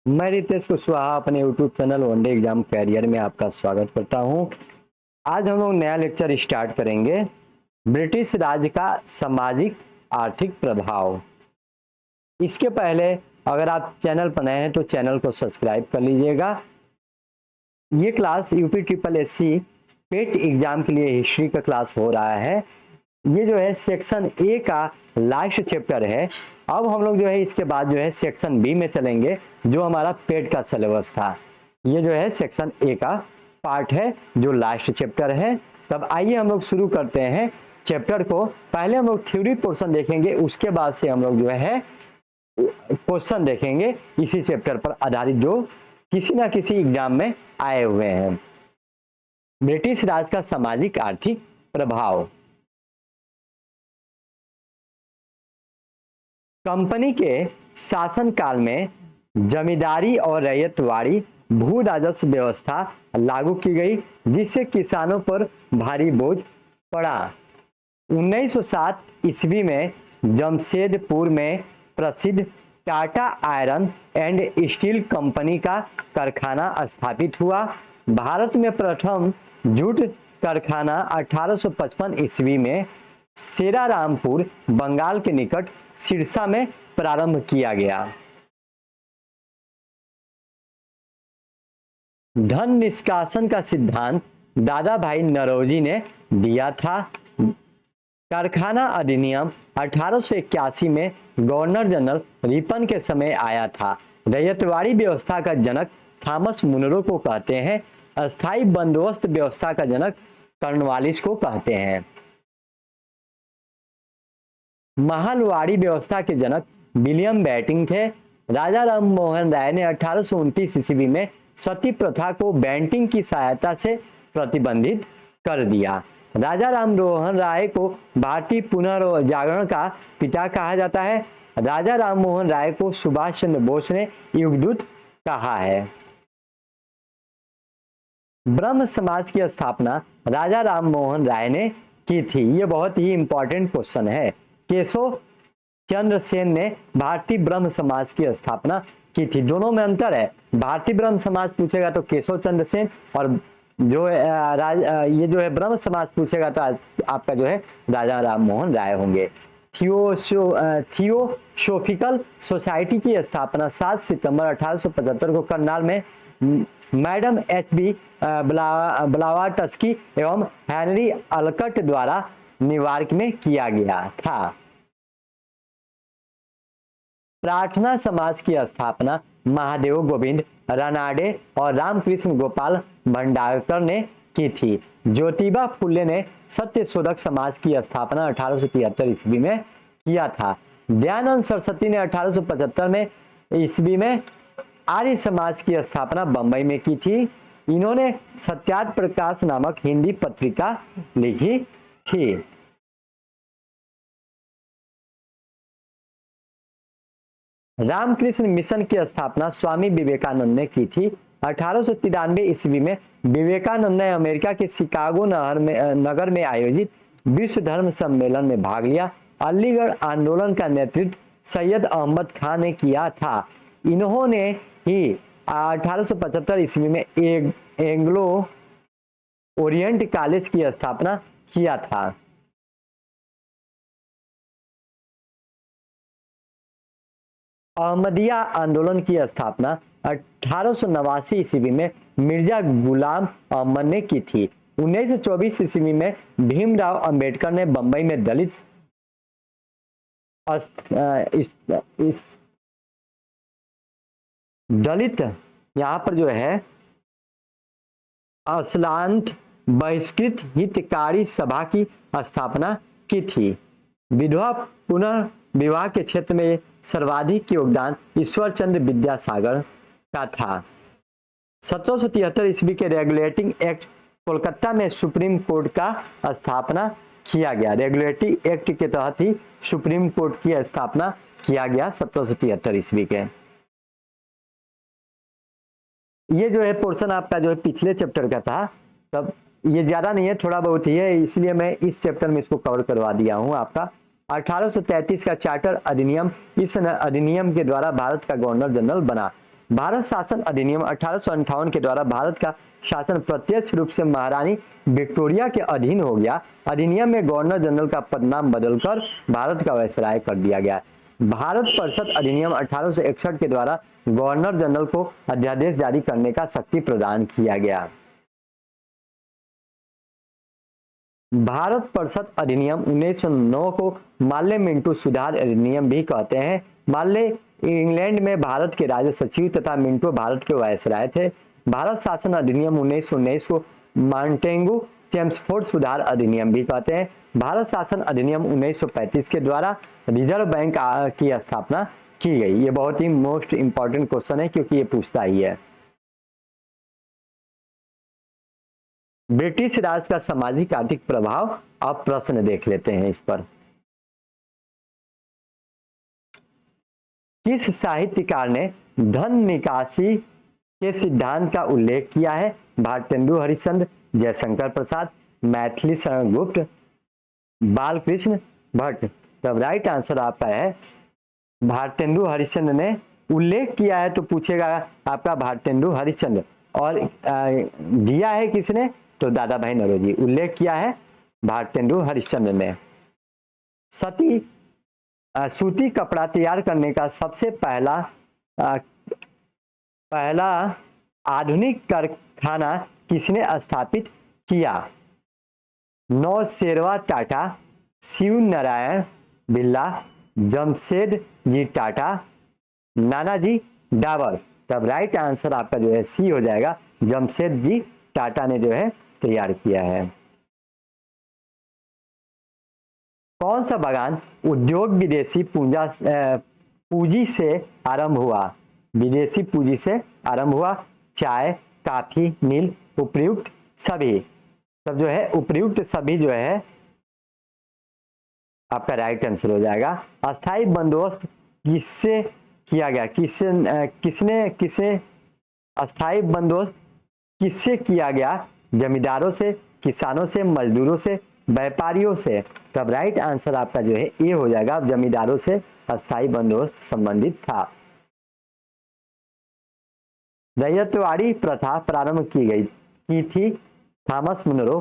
मैं रितेश कुशवाहा अपने YouTube channel one day exam career में आपका स्वागत करता हूं। आज हम लोग नया लेक्चर स्टार्ट करेंगे, ब्रिटिश राज का सामाजिक आर्थिक प्रभाव। इसके पहले अगर आप चैनल पर नए हैं तो चैनल को सब्सक्राइब कर लीजिएगा। ये क्लास यूपी ट्रिपल एससी पेट एग्जाम के लिए हिस्ट्री का क्लास हो रहा है। ये जो है सेक्शन ए का लास्ट चैप्टर है। अब हम लोग जो है इसके बाद जो है सेक्शन बी में चलेंगे, जो हमारा पेट का सिलेबस था। ये जो है सेक्शन ए का पार्ट है जो लास्ट चैप्टर है। तब आइए हम लोग शुरू करते हैं चैप्टर को। पहले हम लोग थ्योरी पोर्शन देखेंगे, उसके बाद से हम लोग जो है क्वेश्चन देखेंगे इसी चैप्टर पर आधारित जो किसी ना किसी एग्जाम में आए हुए हैं। ब्रिटिश राज का सामाजिक आर्थिक प्रभाव। कंपनी के शासनकाल में जमींदारी और रैयतवाड़ी भू राजस्व व्यवस्था लागू की गई, जिससे किसानों पर भारी बोझ पड़ा। 1907 ईस्वी में जमशेदपुर में प्रसिद्ध Tata iron and steel company का कारखाना स्थापित हुआ। भारत में प्रथम जूट कारखाना 1855 ईस्वी में सेरारामपुर, बंगाल के निकट सिरसा में प्रारंभ किया गया। धन निष्कासन का सिद्धांत दादा भाई नौरोजी ने दिया था। कारखाना अधिनियम 1881 में गवर्नर जनरल रिपन के समय आया था। रैयतवाड़ी व्यवस्था का जनक थॉमस मुनरो को कहते हैं। अस्थायी बंदोबस्त व्यवस्था का जनक कॉर्नवालिस को कहते हैं। महलवाड़ी व्यवस्था के जनक विलियम बेंटिंक थे। राजा राम मोहन राय ने 1829 ईस्वी में सती प्रथा को बेंटिंक की सहायता से प्रतिबंधित कर दिया। राजा राम मोहन राय को भारतीय पुनर्जागरण का पिता कहा जाता है। राजा राम मोहन राय को सुभाष चंद्र बोस ने युगदूत कहा है। ब्रह्म समाज की स्थापना राजा राम मोहन राय ने की थी। ये बहुत ही इंपॉर्टेंट क्वेश्चन है। केशव चंद्र सेन ने भारतीय ब्रह्म समाज की स्थापना की थी। दोनों में अंतर है। भारतीय ब्रह्म समाज पूछेगा तो केशव चंद्र सेन, और जो ये जो है ब्रह्म समाज पूछेगा तो आपका जो है राजा राम मोहन राय होंगे। थियोसोफिकल सोसाइटी की स्थापना 7 सितंबर 1875 को करनाल में मैडम एच.बी. ब्लावाटस्की एवं हेनरी अल्कट द्वारा न्यूयॉर्क में किया गया था। प्रार्थना समाज की स्थापना महादेव गोविंद रानाडे और रामकृष्ण गोपाल भंडारकर ने की थी। ज्योतिबा फुले ने सत्यशोधक समाज की स्थापना 1873 ईस्वी में किया था। दयानंद सरस्वती ने 1875 में ईस्वी में आर्य समाज की स्थापना बंबई में की थी। इन्होंने सत्यार्थ प्रकाश नामक हिंदी पत्रिका लिखी थी। रामकृष्ण मिशन की स्थापना स्वामी विवेकानंद ने की थी। 1893 ईस्वी में विवेकानंद ने अमेरिका के शिकागो नगर में आयोजित विश्व धर्म सम्मेलन में भाग लिया। अलीगढ़ आंदोलन का नेतृत्व सैयद अहमद खान ने किया था। इन्होंने ही 1875 ईस्वी में एंग्लो ओरिएंट कॉलेज की स्थापना किया था। अहमदिया आंदोलन की स्थापना 1889 ईस्वी में मिर्जा गुलाम अहमद ने की थी। 1924 ईस्वी में भीमराव अंबेडकर ने बंबई में दलित यहाँ पर जो है असलांत बहिष्कृत हितकारी सभा की स्थापना की थी। विधवा पुनः विवाह के क्षेत्र में सर्वाधिक योगदान ईश्वर चंद्र विद्यासागर का था। 1773 ईस्वी के रेगुलेटिंग एक्ट कोलकाता में सुप्रीम कोर्ट का स्थापना किया गया। रेगुलेटिंग एक्ट के तहत ही सुप्रीम कोर्ट की स्थापना किया गया 1773 ईस्वी के। ये जो है पोर्शन आपका जो है पिछले चैप्टर का था, तब ये ज्यादा नहीं है, थोड़ा बहुत ही है, इसलिए मैं इस चैप्टर में इसको कवर करवा दिया हूं आपका। 1833 का चार्टर अधिनियम, इस अधिनियम के द्वारा भारत का गवर्नर जनरल बना। भारत शासन अधिनियम 1858 के द्वारा भारत का शासन प्रत्यक्ष रूप से महारानी विक्टोरिया के अधीन हो गया। अधिनियम में गवर्नर जनरल का पदनाम बदलकर भारत का वायसराय कर दिया गया। भारत परिषद अधिनियम 1861 के द्वारा गवर्नर जनरल को अध्यादेश जारी करने का शक्ति प्रदान किया गया। भारत परिषद अधिनियम 1909 को माल्य मिंटो सुधार अधिनियम भी कहते हैं। माल्य इंग्लैंड में भारत के राज्य सचिव तथा मिंटो भारत के वायसराय थे। भारत शासन अधिनियम 1919 को मॉन्टेगू चेम्सफोर्ड सुधार अधिनियम भी कहते हैं। भारत शासन अधिनियम 1935 के द्वारा रिजर्व बैंक की स्थापना की गई। ये बहुत ही मोस्ट इंपॉर्टेंट क्वेश्चन है क्योंकि ये पूछता ही है। ब्रिटिश राज का सामाजिक आर्थिक प्रभाव, अब प्रश्न देख लेते हैं इस पर। किस साहित्यकार ने धन निकासी के सिद्धांत का उल्लेख किया है? भारतेंदु हरिश्चंद्र, जयशंकर प्रसाद, मैथिली शरण गुप्त, बालकृष्ण भट्ट। तब राइट आंसर आपका है भारतेंदु हरिश्चंद्र ने उल्लेख किया है, तो पूछेगा आपका भारतेंदु हरिश्चंद्र। और दिया है किसने? तो दादा भाई नौरोजी। उल्लेख किया है भारतेंदु हरिश्चंद्र ने। सूती कपड़ा तैयार करने का सबसे पहला आधुनिक कारखाना किसने स्थापित किया? नौशेरवा टाटा, शिव नारायण बिरला, जमशेद जी टाटा, नानाजी डाबर। तब राइट आंसर आपका जो है सी हो जाएगा, जमशेद जी टाटा ने जो है तैयार किया है। कौन सा बागान उद्योग विदेशी पूंजी से आरंभ हुआ? विदेशी पूंजी से आरंभ हुआ। चाय, काफी, नील, उपयुक्त सभी। तब जो है उपयुक्त सभी जो है आपका राइट आंसर हो जाएगा। अस्थायी बंदोबस्त किससे किया गया? किसने अस्थायी बंदोबस्त किससे किया गया? जमींदारों से, किसानों से, मजदूरों से, व्यापारियों से। तब राइट आंसर आपका जो है ए हो जाएगा, जमींदारों से अस्थायी बंदोबस्त संबंधित था। रैयतवाड़ी प्रथा प्रारंभ की थी Thomas Munro,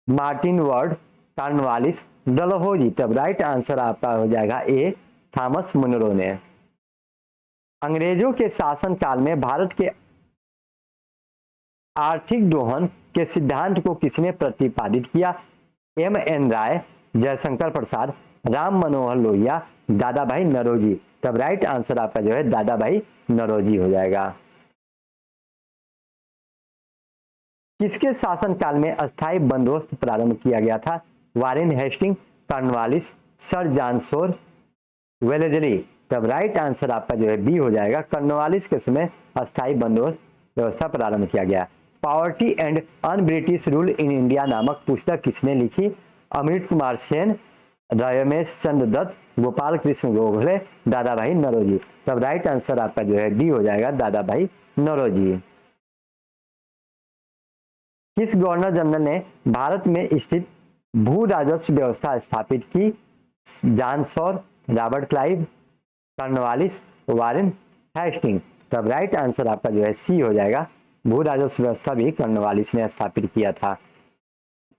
Martin Bird, Cornwallis, Dalhousie. तब राइट आंसर आपका हो जाएगा ए, थॉमस मुनरो ने। अंग्रेजों के शासन काल में भारत के आर्थिक दोहन के सिद्धांत को किसने प्रतिपादित किया? एम.एन. राय, जयशंकर प्रसाद, राम मनोहर लोहिया, दादा भाई नौरोजी। तब राइट आंसर आपका जो है दादा भाई नौरोजी हो जाएगा। किसके शासन काल में अस्थायी बंदोबस्त प्रारंभ किया गया था? Warren Hasting, Cornwallis, sir John Shore, Wellesley. तब राइट आंसर आपका जो है बी हो जाएगा, कॉर्नवालिस के समय अस्थायी बंदोबस्त व्यवस्था प्रारंभ किया गया। Poverty and un British rule in India नामक पुस्तक किसने लिखी? अमृत कुमार सेन, रमेश चंद्र दत्त, गोपाल कृष्ण गोखले, दादा भाई नौरोजी। तब राइट आंसर आपका जो है डी हो जाएगा, दादा भाई नौरोजी। किस गवर्नर जनरल ने भारत में स्थित भू राजस्व व्यवस्था स्थापित की? John Shore, Robert Clive, Cornwallis, Warren Hasting. तब राइट आंसर आपका जो है सी हो जाएगा, भू राजस्व व्यवस्था भी कॉर्नवालिस ने स्थापित किया था।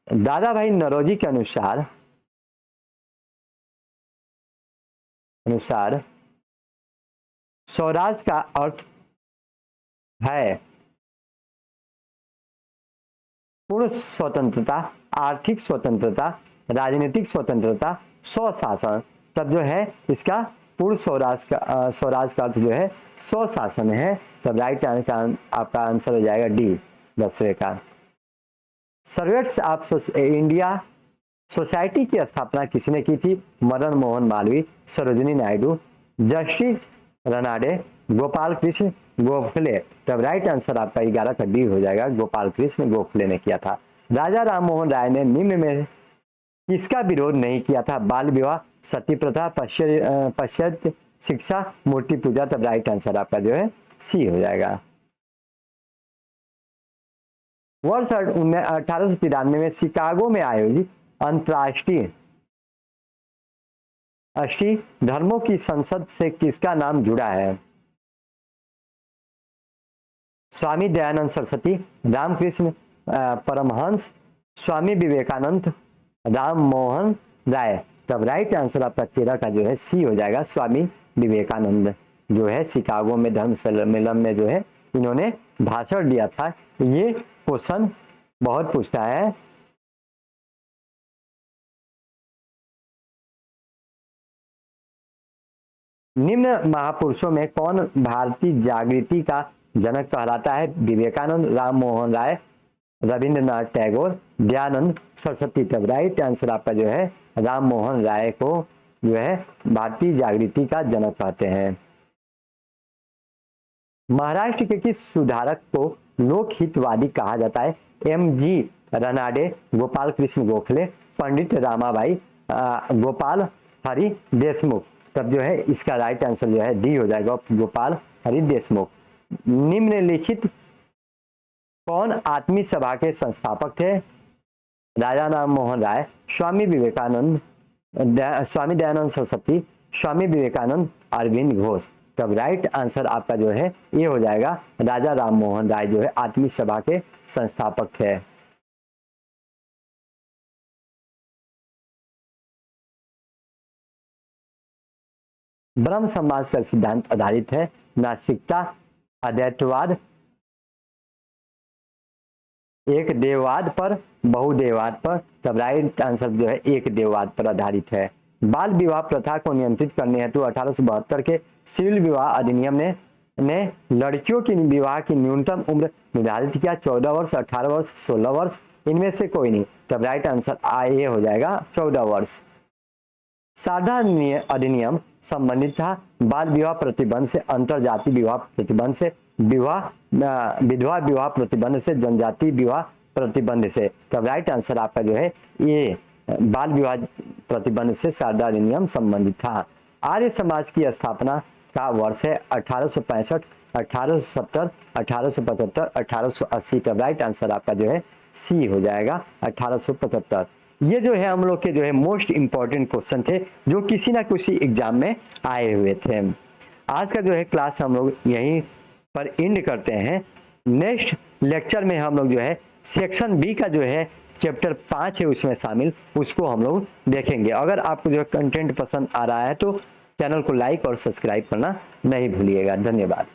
दादा भाई नौरोजी के अनुसार स्वराज का अर्थ है पूर्ण स्वतंत्रता, आर्थिक स्वतंत्रता, राजनीतिक स्वतंत्रता, स्वशासन। तब जो है इसका पूर्ण स्वराज का अर्थ जो है स्वशासन है। तब राइट आपका आंसर हो जाएगा डी, 10वें का। सर्वेंट्स ऑफ इंडिया सोसाइटी की स्थापना किसने की थी? मदन मोहन मालवीय, सरोजिनी नायडू, जस्टिस रनाडे, गोपाल कृष्ण गोखले। तब राइट आंसर आपका 11 का डी हो जाएगा, गोपाल कृष्ण गोखले ने किया था। राजा राम मोहन राय ने निम्न में किसका विरोध नहीं किया था? बाल विवाह, सती प्रथा, पश्चात शिक्षा, मूर्ति पूजा। तब राइट आंसर आपका जो है सी हो जाएगा। वर्ष 1893 में शिकागो में आयोजित अंतर्राष्ट्रीय धर्मों की संसद से किसका नाम जुड़ा है? स्वामी दयानंद सरस्वती, रामकृष्ण परमहंस, स्वामी विवेकानंद, राम मोहन राय। तब राइट आंसर आपका 13 का जो है सी हो जाएगा, स्वामी विवेकानंद, जो है शिकागो में धर्म सम्मेलन में जो है इन्होंने भाषण दिया था। ये क्वेश्चन बहुत पूछता है। निम्न महापुरुषों में कौन भारतीय जागृति का जनक कहलाता है? विवेकानंद, राम मोहन राय, रविंद्रनाथ टैगोर, दयानंद सरस्वती। तब राइट आंसर आपका जो है राम मोहन राय को जो है भारतीय जागृति का जनक कहते हैं। महाराष्ट्र के किस सुधारक को लोकहितवादी कहा जाता है? एम.जी. रनाडे, गोपाल कृष्ण गोखले, पंडित रामाबाई, गोपाल हरि देशमुख। तब जो है इसका राइट आंसर जो है डी हो जाएगा, गोपाल हरि देशमुख। निम्नलिखित कौन आत्मीय सभा के संस्थापक थे? राजा राम मोहन राय, स्वामी विवेकानंद, स्वामी दयानंद सरस्वती, स्वामी विवेकानंद, अरविंद घोष। तब राइट आंसर आपका जो है ये हो जाएगा, राजा राम मोहन राय जो है आत्मीय सभा के संस्थापक थे। ब्रह्म समाज का सिद्धांत आधारित है नास्तिकता, अद्वैतवाद, एक देववाद पर, बहुदेववाद पर। तब राइट आंसर जो है एक देववाद पर आधारित है। बाल विवाह प्रथा को नियंत्रित करने हेतु 1872 के सिविल विवाह अधिनियम ने लड़कियों की विवाह की न्यूनतम उम्र निर्धारित किया, 14 वर्ष, 18 वर्ष, 16 वर्ष, इनमें से कोई नहीं। तब राइट आंसर ये हो जाएगा 14 वर्ष। सारदा अधिनियम संबंधित था बाल विवाह प्रतिबंध से, अंतरजातीय विवाह प्रतिबंध से, विधवा विवाह प्रतिबंध से, जनजातीय विवाह प्रतिबंध से। तब राइट आंसर आपका जो है ये बाल विवाह प्रतिबंध से सारदा अधिनियम संबंधित था। आर्य समाज की स्थापना का वर्ष है 1865, 1870, 1875, 1880। तब राइट आंसर आपका जो है सी हो जाएगा 1875। ये जो है हम लोग के जो है मोस्ट इंपॉर्टेंट क्वेश्चन थे जो किसी ना किसी एग्जाम में आए हुए थे। आज का जो है क्लास हम लोग यहीं पर एंड करते हैं। नेक्स्ट लेक्चर में हम लोग जो है सेक्शन बी का जो है चैप्टर 5 है उसमें शामिल, उसको हम लोग देखेंगे। अगर आपको जो है कंटेंट पसंद आ रहा है तो चैनल को लाइक और सब्सक्राइब करना नहीं भूलिएगा। धन्यवाद।